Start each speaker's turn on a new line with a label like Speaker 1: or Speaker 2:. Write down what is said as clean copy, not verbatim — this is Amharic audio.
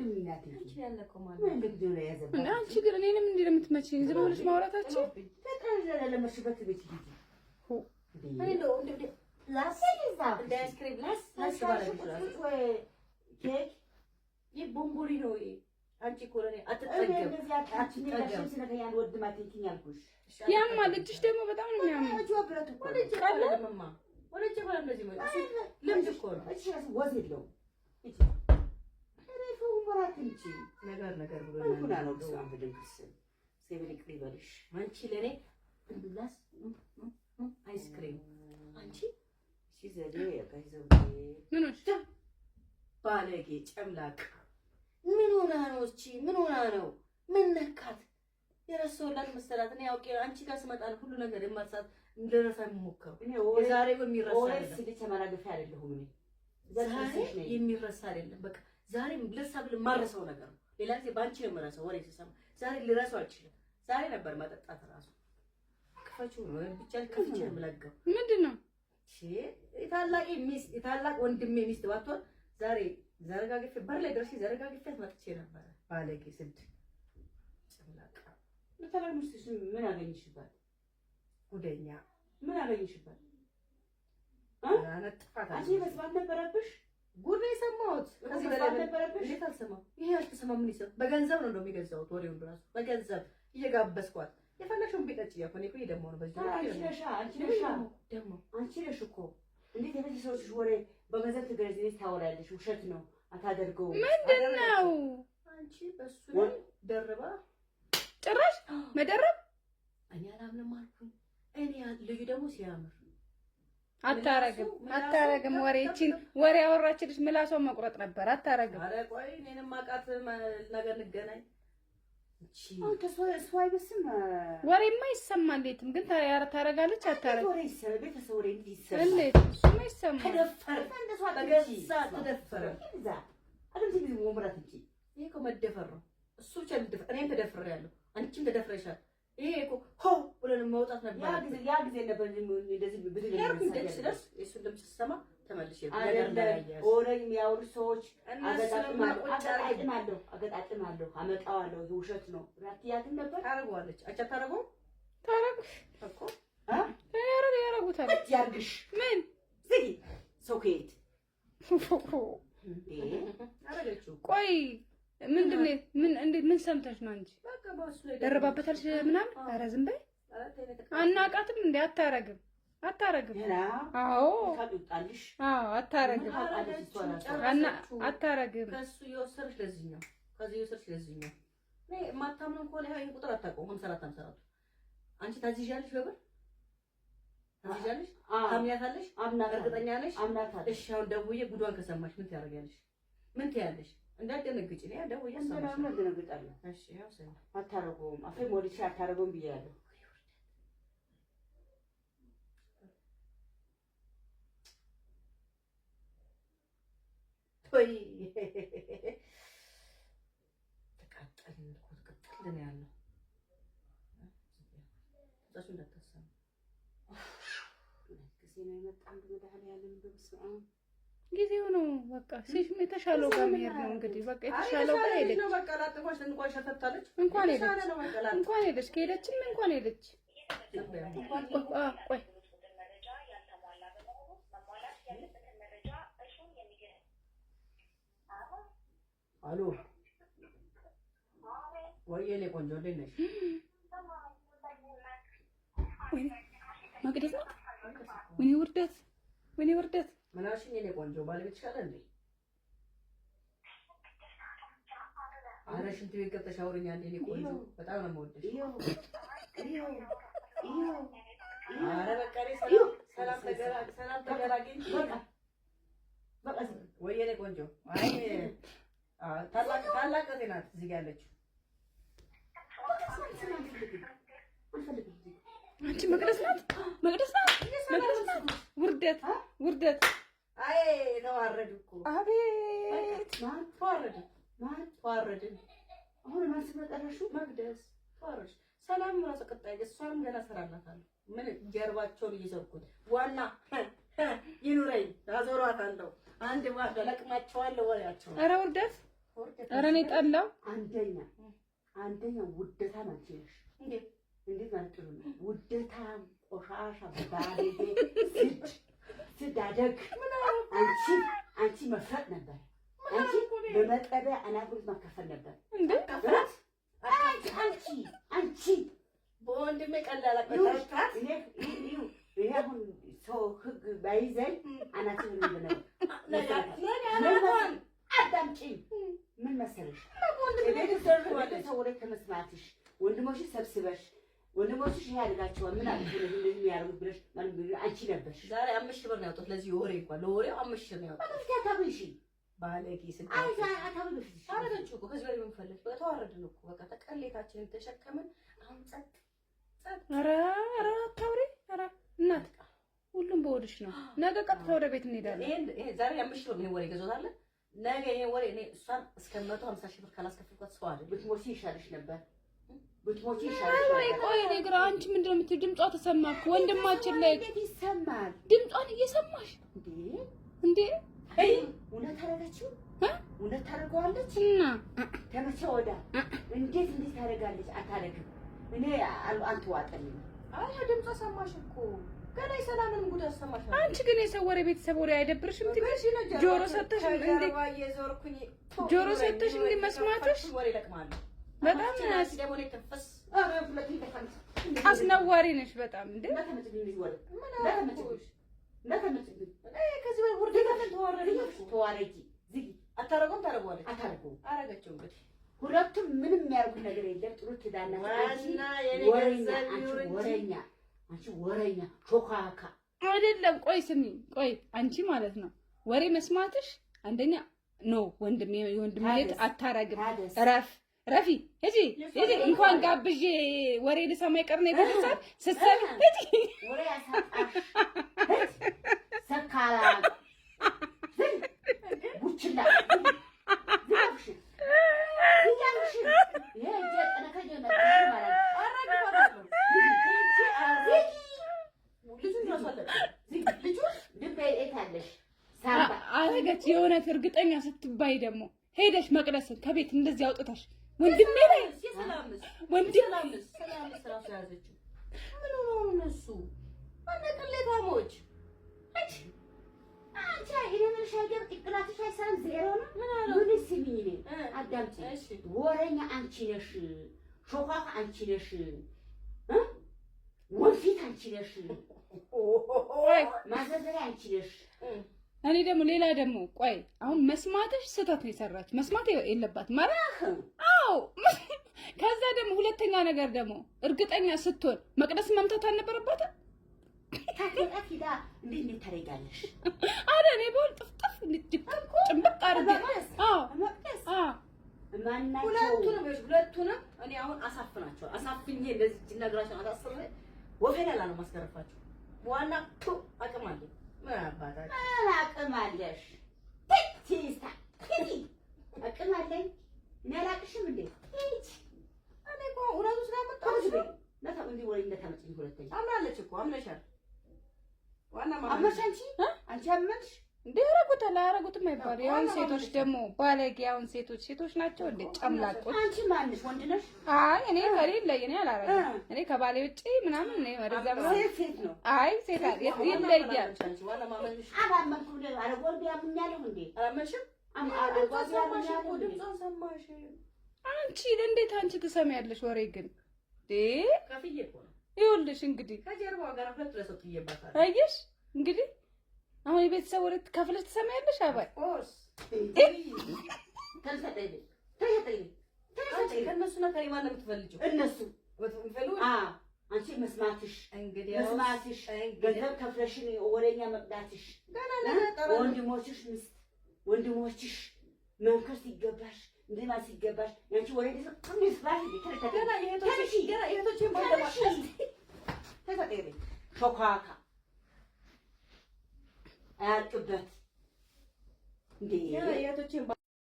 Speaker 1: ምናት
Speaker 2: አንቺ ያለከው ማለት
Speaker 1: ምን ልግዱ ነው ያዘባ
Speaker 3: አንቺ ግን እኔንም እንዴ ለምትመጪኝ ዝም ብለሽ ማውራታችሁ
Speaker 1: ተጠራዘለ ለመሽበት ቤት ሂጂ
Speaker 2: እኔ እንደ ላስይዛ እንደ አይስክሪም ላስ ባለሽ ወይ ኬክ ይቦምቦሪ ነው አንቺ ኮሎኔ አትጠገብ
Speaker 1: እንደዚህ አትጠገብ ስለከያን ወድማት ይልኩሽ
Speaker 3: ያማ ልጅሽ ደግሞ በጣም ነው የሚያምር
Speaker 1: ጆብረት እኮ
Speaker 2: ቀለምማ ወለጭ ባለ እንደዚህ ማለት ለምድ እኮ ነው
Speaker 1: እሺ ወዝ የለው እቺ አሬፉ ወራት እንጂ
Speaker 2: ነገር ብሎ
Speaker 1: ሁላ ነው ሰው በደንብስ ሰይብልክ ሊበልሽ
Speaker 2: አንቺ ለኔ እንድላስ አይስክሪም አንቺ
Speaker 1: ሲዘዴ ያጋይዘው
Speaker 3: ምን ወጣ
Speaker 1: ባለጌ ጨምላቅ
Speaker 2: ምን ሆና ነው እቺ ምን ሆና ነው ምን ነካት የረሰውላት መሰላት እኔ አውቄ አንቺ ጋር ስመጣ ሁሉ ነገር የማሳት እንደረሳ የምሞከረው
Speaker 1: እኔ
Speaker 2: ዛሬ በሚረሳ
Speaker 1: ወይስ ልተመናገፍ አይደለሁም እኔ
Speaker 2: ዛሬ የሚረሳ አይደለም በቃ ዛሬም ልርሳ ብል ማረሰው ነገር ነው ሌላ ጊዜ ባንቺ ነው የምረሳው ወሬ ሲሰማ ዛሬ ልረሳው አልችልም ዛሬ ነበር ማጠጣት ራሱ ከፈቹ ነው ብቻ ከፍቼ ነው የምለገው
Speaker 3: ምንድነው
Speaker 2: እሺ የታላቅ ወንድሜ ሚስት ባትሆን ዛሬ ዘረጋግፌ በር ላይ ድረስ ዘረጋግፌ መጥቼ ነበር ባለጌ ስድ ጨምላቃ
Speaker 1: ለተለምሽ ምን አገኝሽባት
Speaker 2: ጉደኛ
Speaker 1: ምን አገኝሽባት
Speaker 2: አነጥፋታ
Speaker 1: አንቺ መስማት ነበረብሽ
Speaker 2: ጉድ ነው የሰማሁት ከዚህ በላይ ነበረብሽ እንዴት አልሰማም ይሄ አልተሰማም ምን ይሰማ በገንዘብ ነው እንደሚገዛው ወሬውን ራሱ በገንዘብ እየጋበስኳት የፈለግሽውን ቢጠጭ ያኮኔ እኮ ይደሞ ነው በዚህ
Speaker 1: አንቺ ነሽ እኮ እንዴት የቤተሰቦች ወሬ በገንዘብ ትገዢ ታወራለሽ ውሸት ነው አታደርገው
Speaker 3: ምንድነው
Speaker 2: አንቺ በሱ ላይ ደርባ
Speaker 3: ጭራሽ መደረብ
Speaker 2: እኔ አላምንም አልኩኝ እኔ ልዩ ደግሞ ሲያምር
Speaker 3: አታረግም ወሬችን ወሬ አወራችልሽ ምላሷን መቁረጥ ነበር አታረግም
Speaker 2: አረ ቆይ እኔንም ማቃት ነገር እንገናኝ እቺ
Speaker 1: አንተ ሰዋይ በስም
Speaker 3: ወሬማ ይሰማ እንዴትም ግን ታረጋለች አታረግ
Speaker 1: ወሬ ይሰማ ቤተሰብ ወሬ ይሰማ
Speaker 3: እንዴት እሱማ ይሰማ
Speaker 2: ተደፈረ በገዛ ተደፈረ
Speaker 1: እዛ አለም ሲል ወምራት እንጂ
Speaker 2: ይሄ እኮ መደፈር ነው እሱ ብቻ ልደፈር እኔም ተደፍሬያለሁ አንቺም ተደፍረሻል ይሄ እኮ ሆ ብለን መውጣት ነበር
Speaker 1: ያ ጊዜ ነበር እንደዚህ ብድግ
Speaker 2: ያርኩኝ ደስ እሱን ድምጽ ስሰማ ተመልሼ
Speaker 1: ወሬ የሚያወሩ ሰዎች አገጣጥማለሁ አመጣዋለሁ ውሸት ነው ራቲያትን ነበር
Speaker 2: ታረጋለች አቻ ታረጋው
Speaker 3: ታረግ
Speaker 2: እኮ
Speaker 3: ያረጉታል
Speaker 1: ያርግሽ
Speaker 3: ምን
Speaker 1: ዝጊ ሶኬት
Speaker 2: አረጋችሁ
Speaker 3: ቆይ ምንድነው ምን ሰምተሽ ነው እንጂ
Speaker 2: በቃ ባሱ ላይ
Speaker 3: ደረባበታልሽ ምናምን ኧረ ዝም በይ አናቃትም እንዴ አታረግም አዎ
Speaker 1: ካጥጣልሽ
Speaker 3: አታረግም አታረግም
Speaker 2: ከሱ የወሰድሽ ለዚህኛው ከዚህ የወሰድሽ ለዚህኛው እኔ ማታምነው ኮለ ይሄን ቁጥር አታውቀውም 54 አንቺ ታዚዣለሽ በብር ታዚዣለሽ ታምያታለሽ እርግጠኛ ነሽ እሺ አሁን ደውዬ ጉዷን ከሰማሽ ምን ታደርጊያለሽ ምን ትያለሽ እንዳትደነግጪ ነው ደውዬ ሰማሽ
Speaker 1: ምን ደነግጣለሁ
Speaker 2: እሺ ያው ሰማ
Speaker 1: አታረገውም አፌ ሞልቼ አታረገውም ብያለሁ
Speaker 2: ወይ ተቃጠልን እኮ ተቃጠልን ያለው ታሱ እንዳታሰማ
Speaker 1: ጊዜ ነው የመጣን በመድኃኔ ዓለም በስመ አብ
Speaker 3: ጊዜው ነው በቃ ሲሽ የተሻለው ጋር መሄድ ነው እንግዲህ በቃ የተሻለው ጋር ሄደች
Speaker 2: ነው በቃ ላጥፋሽ እንኳን ሸፈታለች
Speaker 3: እንኳን ሄደች ከሄደችም እንኳን ሄደች ቆይ
Speaker 2: አሎ ወይኔ ቆንጆ እንዴት ነሽ
Speaker 3: መቅደስ ነው ወይኔ ውርደት
Speaker 2: ምናሽኝ የኔ ቆንጆ ባለቤትሽ አለ እንዴ አረ ሽንት ቤት ገብተሽ አውሪኝ አንዴ የኔ ቆንጆ በጣም ነው የምወድሽ አረ በቃ ሰላም ተገላገኝ በቃ ወይ የኔ ቆንጆ አይ ታላቅ እህቴ ናት እዚህ ጋር ያለችው
Speaker 3: አንቺ መቅደስ ናት ውርደት
Speaker 2: አይ ተዋረድ እኮ
Speaker 3: አቤት
Speaker 2: ተዋረድ
Speaker 1: አሁን ማን ስመጣለሽ
Speaker 2: መቅደስ ተዋረድ ሰላም ራስ ቀጣይ እሷንም ገና ሰራላታለሁ ምን ጀርባቸውን እየሰብኩት ዋና ይኑረኝ ታዞሯታለሁ አንድ ዋጋ ለቅማቸዋለሁ ወሬያቸው
Speaker 3: ኧረ ውርደት ኧረ እኔ ጠላው።
Speaker 1: አንደኛ ውደታም አንቺ ነሽ። እንዴት ማለት ጥሩ ነው። ውደታም ቆሻሻ ባለጌ ስዳደግ አንቺ መፍረጥ ነበር። አንቺ በመጠቢያ አናጉርት ማከፈል ነበር እንዴ? ከፈት አንቺ
Speaker 2: በወንድሜ ቀላል አቀጣጣት
Speaker 1: እኔ አሁን ሰው ህግ ባይዘኝ አናትን እንደነበር አዳምጪኝ። ምን መሰለሽ ሰው ወደ ከመስማትሽ ወንድሞችሽ ሰብስበሽ ወንድሞችሽ ያድጋቸዋል ምን አለ እንደዚህ የሚያደርጉት ብለሽ አንቺ ነበርሽ።
Speaker 2: ዛሬ 5,000 ብር ነው ያወጣሁት ለዚህ ወሬ እንኳን ለወሬው 5,000 ነው ያወጣሁት።
Speaker 1: አታብልሽ
Speaker 2: ባለጌ ስንት
Speaker 1: አታብልሽ
Speaker 2: አረጋችሁ እኮ ከዚህ በላይ ምን ፈለግሽ? በቃ ተዋረድን እኮ በቃ ተቀሌታችንን ተሸከምን። አሁን ጸጥ።
Speaker 3: ኧረ አታውሪ። ኧረ እናት ሁሉም በወድሽ ነው። ነገ ቀጥታ ወደ ቤት እንሄዳለን።
Speaker 2: ይሄ ዛሬ 5,000 ብር ነው ወሬ ገዛታለ። ነገ ይሄ ወሬ እኔ እሷን እስከ 150,000 ብር ካላስከፈልኳት ሰው አይደል
Speaker 1: ብትሞቺ ይሻልሽ ነበር።
Speaker 3: ቆይ እኔ ግራ አንቺ ምንድን ነው የምትይው? ድምጿ ተሰማ እኮ ወንድማችን ላይ
Speaker 1: ይሰማል።
Speaker 3: ድምጿን እየሰማሽ እንዴ?
Speaker 1: እውነት አደረገችው? እውነት ታደርገዋለች?
Speaker 3: እና
Speaker 1: ተመቸ ወዳ እንዴት ታደርጋለች? አታደርግም። እኔ አልተዋጠልኝም።
Speaker 2: አይ ድምጿ ሰማሽ እኮ ገና ሰላምን ጉድ አሰማሽ።
Speaker 3: አንቺ ግን የሰው ወሬ ቤተሰብ ወሬ አይደብርሽም? ትንሽ ጆሮ ሰተሽ እንዴ? ጆሮ ሰተሽ እንዴ መስማትሽ
Speaker 2: ወሬ ለቅማለሁ።
Speaker 3: በጣም አስነዋሪ ነሽ በጣም እንዴ።
Speaker 1: ሁለቱም ምንም የሚያደርጉት ነገር የለም። ጥሩ ትዳና አንቺ ወሬኛ ሾካካ
Speaker 3: አይደለም። ቆይ ስሚ፣ ቆይ አንቺ ማለት ነው ወሬ መስማትሽ አንደኛ ነው። ወንድሜ ልጅ አታረግም። ረፊ ሂጂ እንኳን ጋብዤ ወሬ ልሰማ ይቀር ነው የተነሳት ስትሰሚ ሂጂ
Speaker 1: ወሬ ያሳጣሽ ሰካላ ቡችላ
Speaker 3: አረገች። የእውነት እርግጠኛ ስትባይ ደግሞ ሄደሽ መቅደስን ከቤት እንደዚህ አውጥተሽ ወንድሜ ላይ ወንድሜ
Speaker 2: ሰላምስ ራሱ ያዘችው ምን ነው እነሱ አንቀሌታሞች
Speaker 1: አንቺ አይደለም ሻገር ጥቅላትሽ አይሰራም ዜሮ ነው። ምን ሲሚኝ ነው አዳምጪ። ወሬኛ አንቺ ነሽ፣ ሾካካ አንቺ ነሽ፣ ወንፊት አንቺ ነሽ፣ ማዘዘሪያ አንቺ ነሽ።
Speaker 3: እኔ ደግሞ ሌላ ደግሞ ቆይ አሁን መስማትሽ ስህተት ነው የሰራች መስማት የለባትም ማለት አዎ። ከዛ ደግሞ ሁለተኛ ነገር ደግሞ እርግጠኛ ስትሆን መቅደስ መምታት አልነበረባትም።
Speaker 1: ታከታኪዳ እንዴት ታደርጋለሽ?
Speaker 3: አረ እኔ ቦል ጥፍጥፍ ጭምብቅ አድርጌ
Speaker 1: መቅደስ
Speaker 2: ሁለቱንም እኔ አሁን አሳፍናቸው አሳፍኜ እንደዚህ ነግራቸው አሳስሬ ወፈላላ ነው ማስገረፋቸው። ዋና አቅም አለኝ ምን አባታችሁ
Speaker 1: አቅም አለሽ? ቲስታ አቅም አለኝ እኔ አላቅሽም እንዴ?
Speaker 2: እኔ እኮ እውነቱ ስለመጣሁሽ
Speaker 1: ለታም እንዴ ወሬ እንደታመጪኝ ሁለተኛ
Speaker 2: አምናለች እኮ አምነሻል። ዋና
Speaker 1: አመሽ አንቺ አመሽ
Speaker 3: እንዴ? ያረጉታል አያረጉትም አይባል። ያውን ሴቶች ደግሞ ባለጌ ያውን ሴቶች ናቸው እንዴ ጨምላቆች።
Speaker 1: አንቺ ማንሽ ወንድ ነሽ?
Speaker 3: አይ እኔ ከሌለ እኔ አላረግም። እኔ ከባሌ ውጪ ምናምን እኔ ወደዛ
Speaker 1: ሴት ነው።
Speaker 3: አይ ሴት ይለያል።
Speaker 2: ዋና ማመንሽ
Speaker 1: አላመንኩም ነው አረጎል ቢያምኛለሁ እንዴ?
Speaker 2: አላመንሽም?
Speaker 1: አረጎል
Speaker 2: ሰማሽ እኮ ድምጿን ሰማሽ።
Speaker 3: አንቺ እንዴት አንቺ ትሰሚያለሽ ወሬ ግን
Speaker 2: ከፍዬ እኮ ነው።
Speaker 3: ይኸውልሽ እንግዲህ
Speaker 2: ከጀርባው ጋር ሁለት ለሰው ትየባታል።
Speaker 3: አየሽ እንግዲህ አሁን የቤተሰብ ወሬ ከፍለሽ ትሰሚያለሽ። አባይ
Speaker 2: ኦርስ
Speaker 1: ተንሰጠኝ
Speaker 2: ከእነሱ ነው ከእኔ ማን ነው የምትፈልጂው?
Speaker 1: እነሱ
Speaker 2: የምትፈልጉ
Speaker 1: አንቺ መስማትሽ
Speaker 2: እንግዲህ
Speaker 1: ገንዘብ ከፍለሽን ወሬኛ መቅዳትሽ ወንድሞችሽ መንከር ሲገባሽ እንደማ ሲገባሽ ያንቺ ወሬ ተስፋሽ ገና የእህቶቼን ባለማሽ ተሰጠኝ ሾካካ አያልቅበት እንዴ የእህቶቼን